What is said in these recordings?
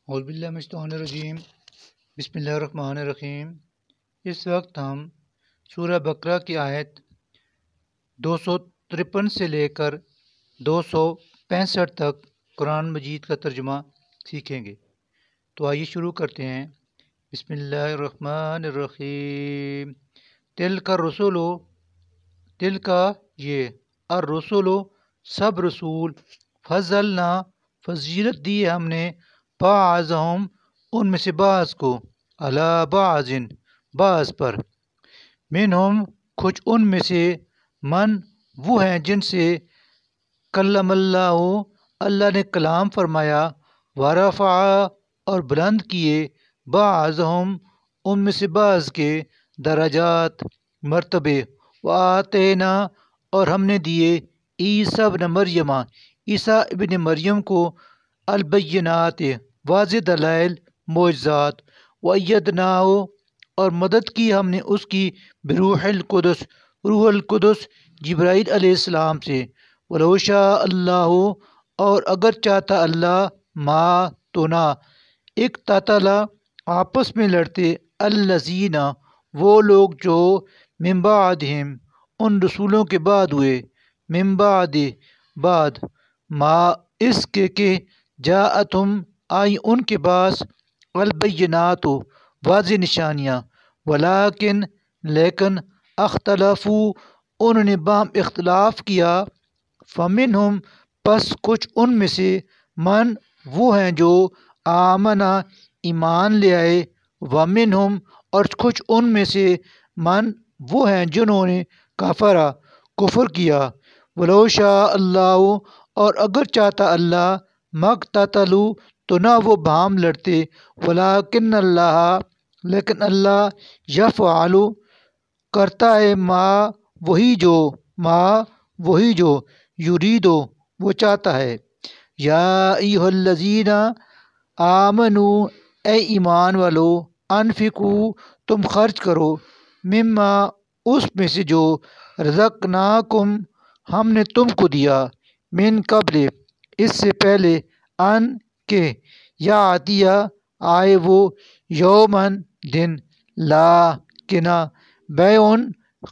اعوذ باللہ من الشیطان الرجیم بسم اللہ الرحمن الرحیم۔ اس وقت ہم سورہ بقرہ کی آیت 253 سے لے کر 265 تک قرآن مجید کا ترجمہ سیکھیں گے۔ تو آئیے شروع کرتے ہیں۔ بسم اللہ الرحمن الرحیم۔ تلک الرسل، تلک یہ، الرسل سب رسول، فضلنا فضیلت دی ہم نے، بعضہم ان میں سے بعض کو، علی بعض بعض پر، منہم کچھ ان میں سے، من وہ ہیں جن سے کلم اللہ اللہ نے کلام فرمایا، ورفع اور بلند کیے، بعضہم ان میں سے بعض کے، درجات مرتبے، وآتینا اور ہم نے دیے، عیسیٰ ابن مریم عیسیٰ ابن مریم کو، البینات واضح دلائل معجزات، وَأَيَّدْنَاهُ اور مدد کی ہم نے اس کی، بروح القدس روح القدس جبرائیل علیہ السلام سے، وَلَوْ شَاءَ اللَّهُ اور اگر چاہتا اللہ، ما تو نہ، اقتتل آپس میں لڑتے، الذین وہ لوگ جو، من بعدہم ان رسولوں کے بعد ہوئے، من بعد بعد، ما اس کے کہ، جاءتہم آئی ان کے پاس، البینات واضح نشانیاں، ولیکن لیکن، اختلفوا انہوں نے باہم اختلاف کیا، فمنہم پس کچھ ان میں سے، من وہ ہیں جو، آمنا ایمان لے آئے، ومنہم اور کچھ ان میں سے، من وہ ہیں جنہوں نے، کفرا کفر کیا، ولو شاء اللہ اور اگر چاہتا اللہ، مقتتلوا تو نہ وہ باہم لڑتے، ولیکن اللہ لیکن اللہ، یفعل کرتا ہے، ما وہی جو، یریدو وہ چاہتا ہے۔ یا ایھا الذین آمنوا اے ایمان والو، انفقوا تم خرچ کرو، مما اس میں سے جو، رزقناکم ہم نے تم کو دیا، من قبل اس سے پہلے، ان کے، یاتیہ آئے وہ، یومن دن، لا کہ نہ، بیعن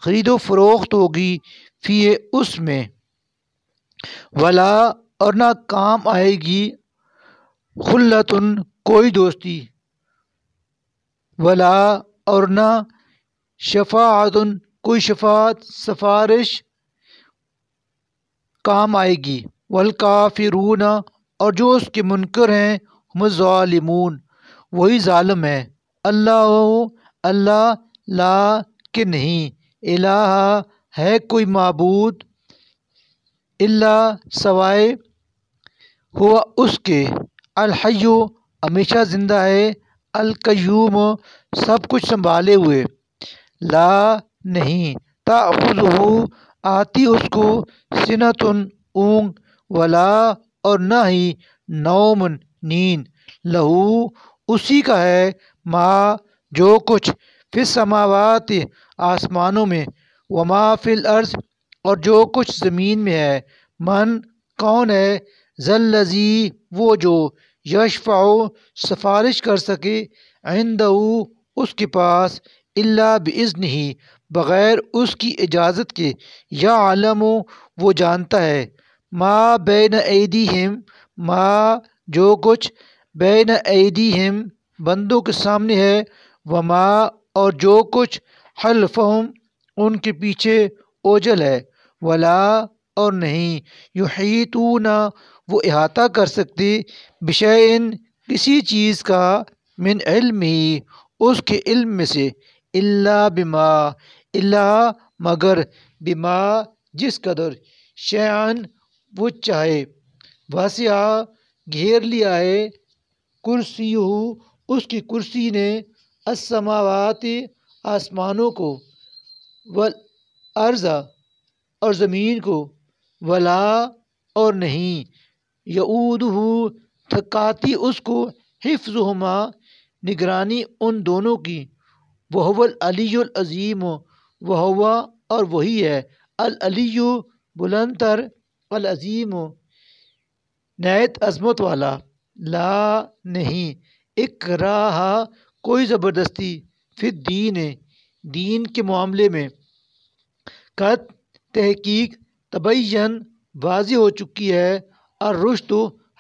خرید و فروخت ہوگی، فی اس میں، ولا اور نہ کام آئے گی، خلتن کوئی دوستی، ولا اور نہ، شفاعتن کوئی شفاعت سفارش کام آئے گی، والکافرون اور جو اس کے منکر ہیں، ہم الظالمون وہی ظالم ہے، اللہ لا کہ نہیں، الہ ہے کوئی معبود، الا سوائے، ہوا اس کے، الحی ہمیشہ زندہ ہے، القیوم سب کچھ سنبھالے ہوئے، لا نہیں، تأخذہ آتی اس کو، سنۃ اونگ، ولا اور نہ ہی، نوم نیند، لہو اسی کا ہے، ما جو کچھ، فی السماوات آسمانوں میں، وما فی الارض اور جو کچھ زمین میں ہے، من کون ہے، ذاالذی وہ جو، یشفع سفارش کر سکے، عندہ اس کے پاس، الا باذنہ بغیر اس کی اجازت کے، یعلم وہ جانتا ہے، ما بین ایدیہم ما جو کچھ، بین ایدیہم بندوں کے سامنے ہے، وما اور جو کچھ، خلفہم ان کے پیچھے، اوجل ہے، ولا اور نہیں، یحیطون وہ احاطہ کر سکتے، بشیء کسی چیز کا، من علمہ اس کے علم میں سے، الا بما الا مگر، بما جس قدر، شیئن وہ چاہے، وسع گھیر لیا ہے، کرسیہ اس کی کرسی نے، السماوات آسمانوں کو، والارض اور زمین کو، ولا اور نہیں، یعودہ تھکاتی اس کو، حفظہما نگرانی ان دونوں کی، وہو العلی العظیم وہو اور وہی ہے، العلی بلند تر، العظیم نہایت عظمت والا، لا نہیں، اکراہ کوئی زبردستی، فی الدین دین کے معاملے میں، قد تحقیق، تبین واضح ہو چکی ہے، الرشد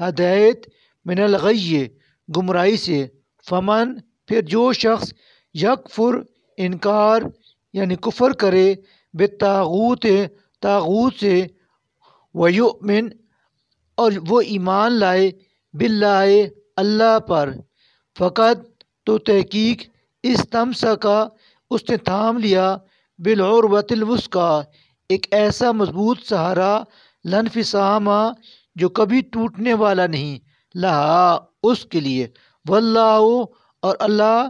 ہدایت، من الغی گمراہی سے، فمن پھر جو شخص یکفر انکار یعنی کفر کرے، بالطاغوت طاغوت سے، ویؤمن اور وہ ایمان لائے، باللہ اللہ پر، فقط تو تحقیق، استمسکا اس نے تھام لیا، بالعروۃ الوثقی ایک ایسا مضبوط سہارا، لانفصام جو کبھی ٹوٹنے والا نہیں، لہا اس کے لیے، واللہ اور اللہ،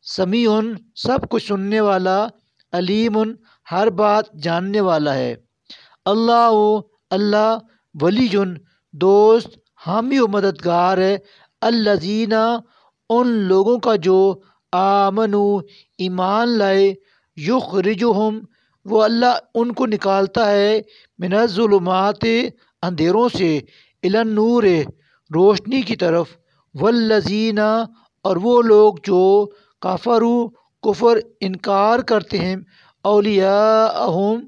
سمیع سب کچھ سننے والا، علیم ہر بات جاننے والا ہے۔ اللہ اللہ ولی دوست، حامی و مددگار ہے، الذین ان لوگوں کا جو آمنو ایمان لائے، یخرجہم وہ اللہ ان کو نکالتا ہے، من الظلمات اندھیروں سے، الی النور روشنی کی طرف، والذین اور وہ لوگ جو کفروا کفر انکار کرتے ہیں، اولیاءہم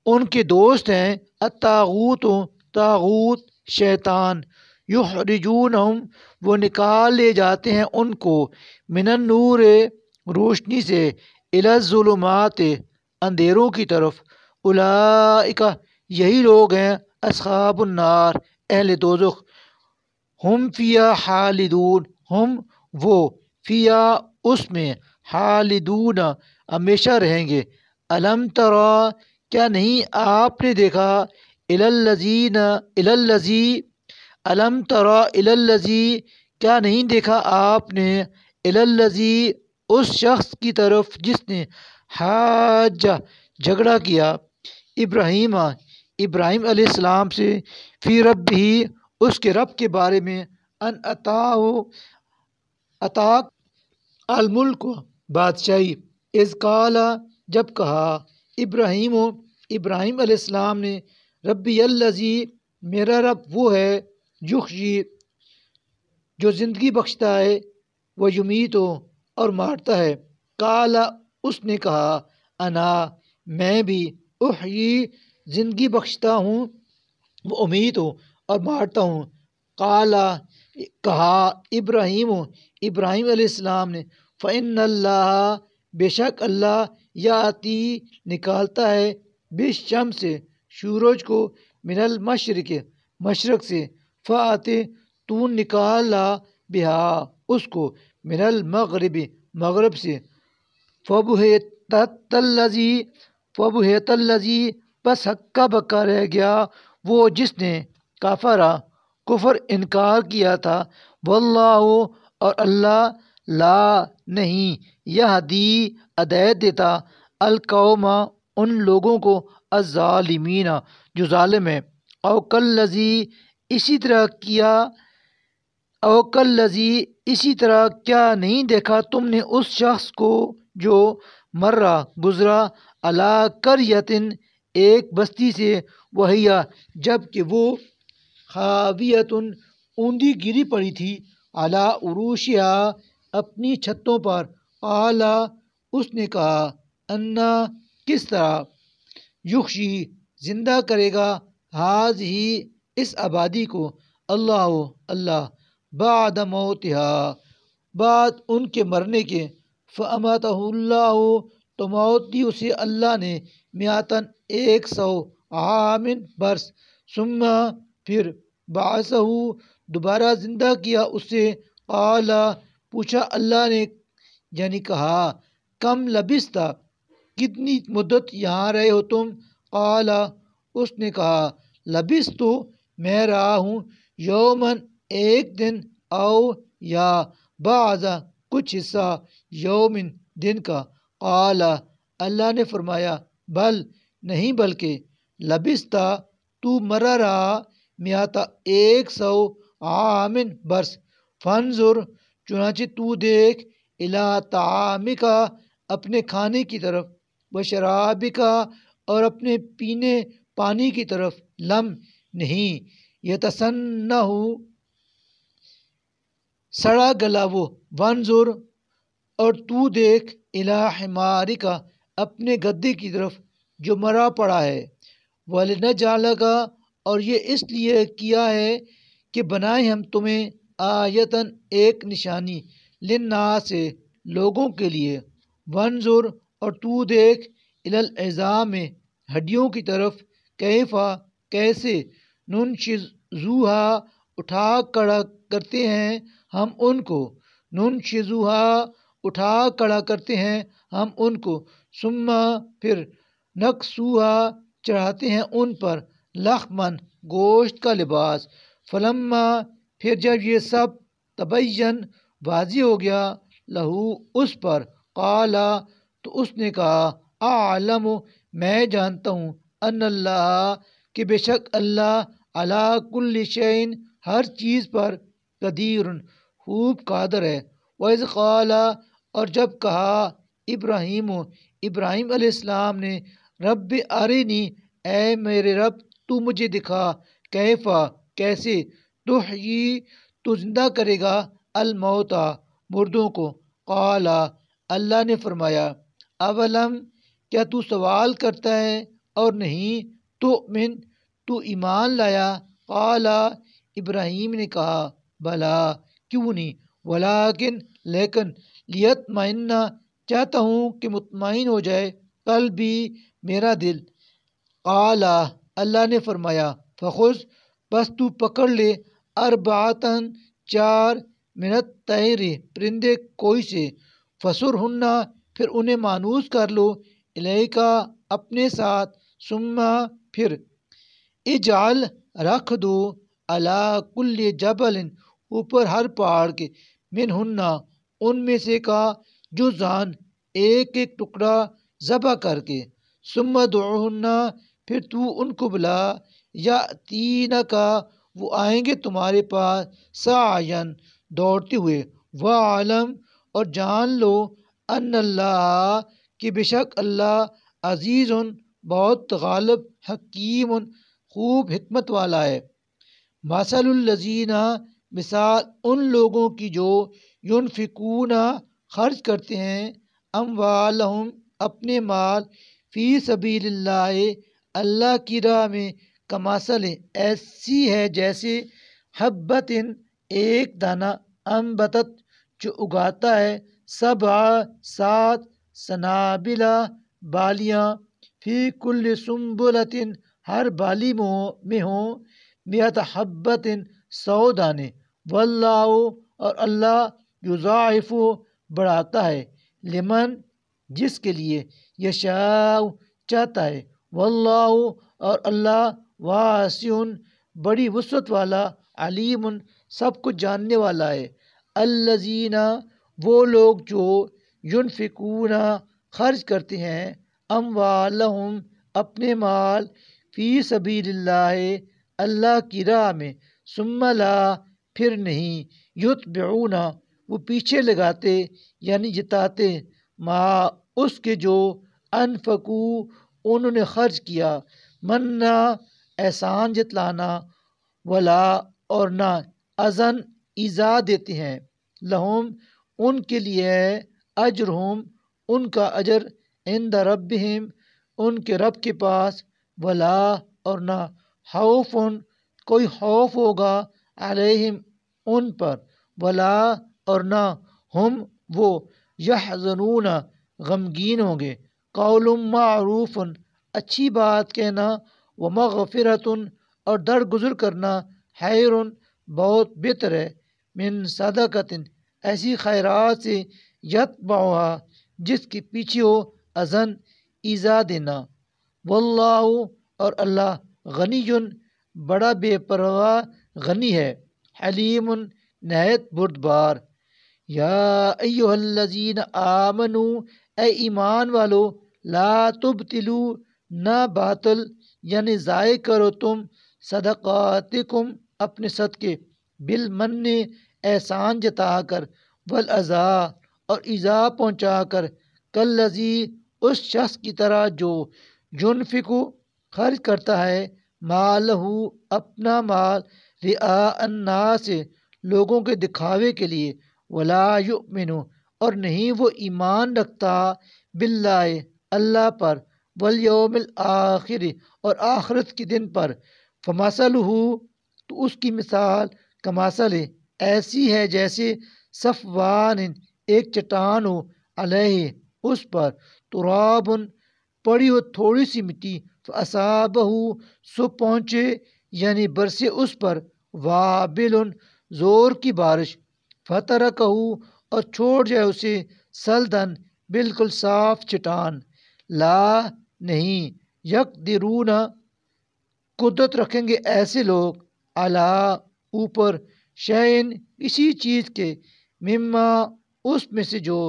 ان کے دوست ہیں، الطاغوت طاغوت شیطان، یخرجونہم وہ نکال لے جاتے ہیں ان کو، من النور روشنی سے، الی الظلمات اندھیروں کی طرف، اولئک یہی لوگ ہیں، اصحاب النار اہل دوزخ، ہم فیہا خالدون ہم وہ فیہا اس میں، خالدون ہمیشہ رہیں گے۔ الم تری کیا نہیں آپ نے دیکھا، الی الم تری الی کیا نہیں دیکھا آپ نے، الی اس شخص کی طرف جس نے حاج جھگڑا کیا، ابراہیم علیہ السلام سے، فی ربہ اس کے رب کے بارے میں، ان عطاک الملک بادشاہی، اذ قال جب کہا، ابراہیم علیہ السلام نے، ربی الذی میرا رب وہ ہے، یحیی جو زندگی بخشتا ہے، وہ یمیت اور مارتا ہے، قال اس نے کہا، انا میں بھی، احیی زندگی بخشتا ہوں، وہ امیت اور مارتا ہوں، قال کہا ابراہیم علیہ السلام نے، فإن اللہ بے شک اللہ، یاتی نکالتا ہے، بالشمس سورج کو، من المشرق مشرق سے، فأت تو نکالا بہا اس کو، من المغرب مغرب سے، فبہت الذی بس ہکا بکا رہ گیا وہ جس نے، کفر انکار کیا تھا، واللہ اور اللہ، لا نہیں، یہدی ہدایت دیتا، القوم ان لوگوں کو، الظالمین جو ظالم ہیں، او کالذی اسی طرح کیا نہیں دیکھا تم نے اس شخص کو جو مرہ گزرا، علی قریۃ ایک بستی سے، وہی جب کہ وہ، خاویۃ اوندھی گری پڑی تھی، علی عروشہا اپنی چھتوں پر، قال اس نے کہا، انا کس طرح، یحیی زندہ کرے گا، ہذہ اس آبادی کو، اللہ بعد موتہا بعد ان کے مرنے کے، فاماتہ اللہ تو موت دی اسے اللہ نے، میاتن 100 عام برس، ثم پھر بعثہ دوبارہ زندہ کیا اسے، قال پوچھا اللہ نے یعنی کہا، کم لبثت کتنی مدت یہاں رہے ہو تم، قال اس نے کہا، لبثت میں رہا ہوں، یومن ایک دن، او یا بعض کچھ حصہ، یومن دن کا، قال اللہ نے فرمایا، بل نہیں بلکہ، لبثت تو مرا رہا، میاتہ 100 عام برس، فانظر چنانچہ تو دیکھ، الی طعامک اپنے کھانے کی طرف، وشرابک اور اپنے پینے پانی کی طرف، لم نہیں، یتسنہ سڑا گلا وہ، وانظر اور تو دیکھ، الی حمارک اپنے گدے کی طرف جو مرا پڑا ہے، وَلِنَجْعَلَكَ اور یہ اس لیے کیا ہے کہ بنائیں ہم تمہیں آیتاً ایک نشانی، للناس لوگوں کے لیے، وانظر اور تو دیکھ، الی العظام ہڈیوں کی طرف، کیفا کیسے، ننشزوہا اٹھا کھڑا کرتے ہیں ہم ان کو، ننشزوہا اٹھا کھڑا کرتے ہیں ہم ان کو، ثم پھر نکسوہا چڑھاتے ہیں ان پر، لحمن گوشت کا لباس، فلما پھر جب یہ سب تبین واضح ہو گیا، لہو اس پر، قالا تو اس نے کہا، اعلم میں جانتا ہوں، ان اللہ کہ بے شک اللہ، علی کل شیء ہر چیز پر، قدیر خوب قادر ہے، وَإِذْ قَالَ اور جب کہا ابراہیم علیہ السلام نے، رب ارنی اے میرے رب تو مجھے دکھا، کیفا کیسے، تحیی تو زندہ کرے گا، الموتا مردوں کو، قال اللہ نے فرمایا، اولم کیا تو سوال کرتا ہے اور نہیں، تؤمن تو ایمان لایا، قال ابراہیم نے کہا، بلا کیوں نہیں، ولیکن لیکن، لیطمئن چاہتا ہوں کہ مطمئن ہو جائے، قلبی میرا دل، قال اللہ نے فرمایا، فخذ بس تو پکڑ لے، اربعتن چار، من الطیر پرندے کوئی سے، فصرہن پھر انہیں مانوس کر لو، الیکا اپنے ساتھ، ثم پھر اجعل رکھ دو، علی کل جبل اوپر ہر پہاڑ کے، منہن ان میں سے کا، جزءاً ایک ایک ٹکڑا، ذبح کر کے، ثم ادعوہن پھر تو ان کو بلا، یاتینک وہ آئیں گے تمہارے پاس، سعین دوڑتے ہوئے، وعلم اور جان لو، ان اللہ کہ بے شک اللہ، عزیز بہت غالب، حکیم خوب حکمت والا ہے، مثل الذین مثال ان لوگوں کی جو، ینفقون خرچ کرتے ہیں، اموالہم اپنے مال، فی سبیل اللہ اللہ کی راہ میں، کمثل ایسی ہے جیسے، حبۃ ایک دانہ، انبتت جو اگاتا ہے، سبع سات، سنابلہ بالیاں، فی کل سنبلۃ ہر بالی میں ہوں، مئۃ حبۃ 100 دانے، واللہ اور اللہ، یضاعف بڑھاتا ہے، لمن جس کے لیے، یشاء چاہتا ہے، واللہ اور اللہ، واسع بڑی وسعت والا، علیم سب کچھ جاننے والا ہے، الذین وہ لوگ جو، ینفقون خرچ کرتے ہیں، اموالہم اپنے مال، فی سبیل اللہ اللہ کی راہ میں، ثم لا پھر نہیں، یتبعون وہ پیچھے لگاتے یعنی جتاتے، ما اس کے جو، انفقو انہوں نے خرچ کیا، منا احسان جتلانا، ولا اور نہ، اذن ایذا دیتے ہیں، لہم ان کے لیے ہے، اجرہم ان کا اجر، عند ربہم ان کے رب کے پاس، ولا اور نہ، خوف کوئی خوف ہوگا، علیہم ان پر، ولا اور نہ، ہم وہ، یحزنون غمگین ہوں گے، قول معروف اچھی بات کہنا، ومغفرۃ اور درگزر کرنا، خیر بہت بہتر ہے، من صدقۃ ایسی خیرات سے، یتبعھا جس کے پیچھے ہو، اذن ایذا دینا، واللہ اور اللہ، غنی بڑا بے پرواہ غنی ہے، حلیم نہایت بردبار، یا ایہا الذین آمنوا اے ایمان والو، لا تبطلو نہ باطل یعنی ضائع کرو تم، صدقاتکم اپنے صدقے، بالمن احسان جتا کر، والاذی اور ایذا پہنچا کر، کالذی اس شخص کی طرح جو، ینفق خرچ کرتا ہے، مالہ اپنا مال، رئاء الناس لوگوں کے دکھاوے کے لیے، ولا یؤمن اور نہیں وہ ایمان رکھتا، باللہ اللہ پر، والیوم الآخر اور آخرت کے دن پر، فمثلہ تو اس کی مثال کمثل ایسی ہے جیسے صفوان ایک چٹان ہو، علیہ اس پر تراب پڑی ہو تھوڑی سی مٹی، فاصابہ سو پہنچے یعنی برسے اس پر وابل زور کی بارش، فترکہ اور چھوڑ جائے اسے سلدن بالکل صاف چٹان، لا نہیں، یقدرون قدرت رکھیں گے ایسے لوگ، علی اوپر، شیئن کسی چیز کے، مما اس میں سے جو،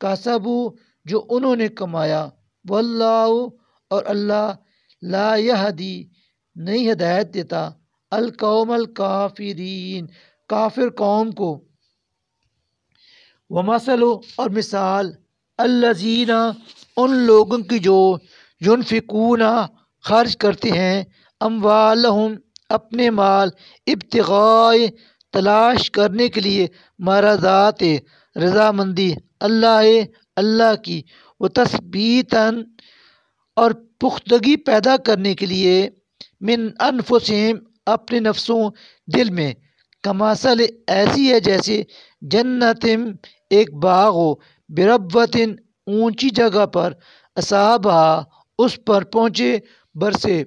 کسبو جو انہوں نے کمایا، واللہ اور اللہ، لا یہدی نہیں ہدایت دیتا، القوم الکافرین کافر قوم کو، ومثل اور مثال، الذین ان لوگوں کی جو ينفقون خرچ کرتے ہیں، اموالہم اپنے مال، ابتغاء تلاش کرنے کے لیے، مرضات رضامندی اللہ کی، وتثبیتاً اور پختگی پیدا کرنے کے لیے، من انفسہم اپنے نفسوں دل میں، کمثل ایسی ہے جیسے جنت ایک باغ ہو، بربوۃ اونچی جگہ پر، اصابہ اس پر پہنچے برسے،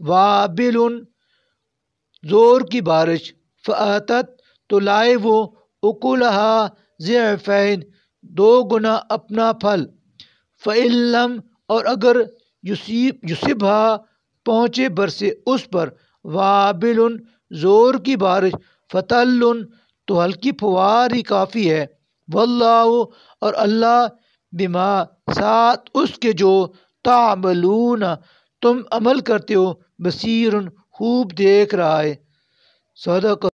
وابل زور کی بارش، فاتت تو لائے وہ، اکلہا ضعفین دو گنا اپنا پھل، فإن لم اور اگر یصبھا پہنچے برسے اس پر وابل زور کی بارش، فتل تو ہلکی پھوار ہی کافی ہے، واللہ اور اللہ، بما ساتھ اس کے جو، تعملون تم عمل کرتے ہو، بصیر خوب دیکھ رہا ہے۔ صدق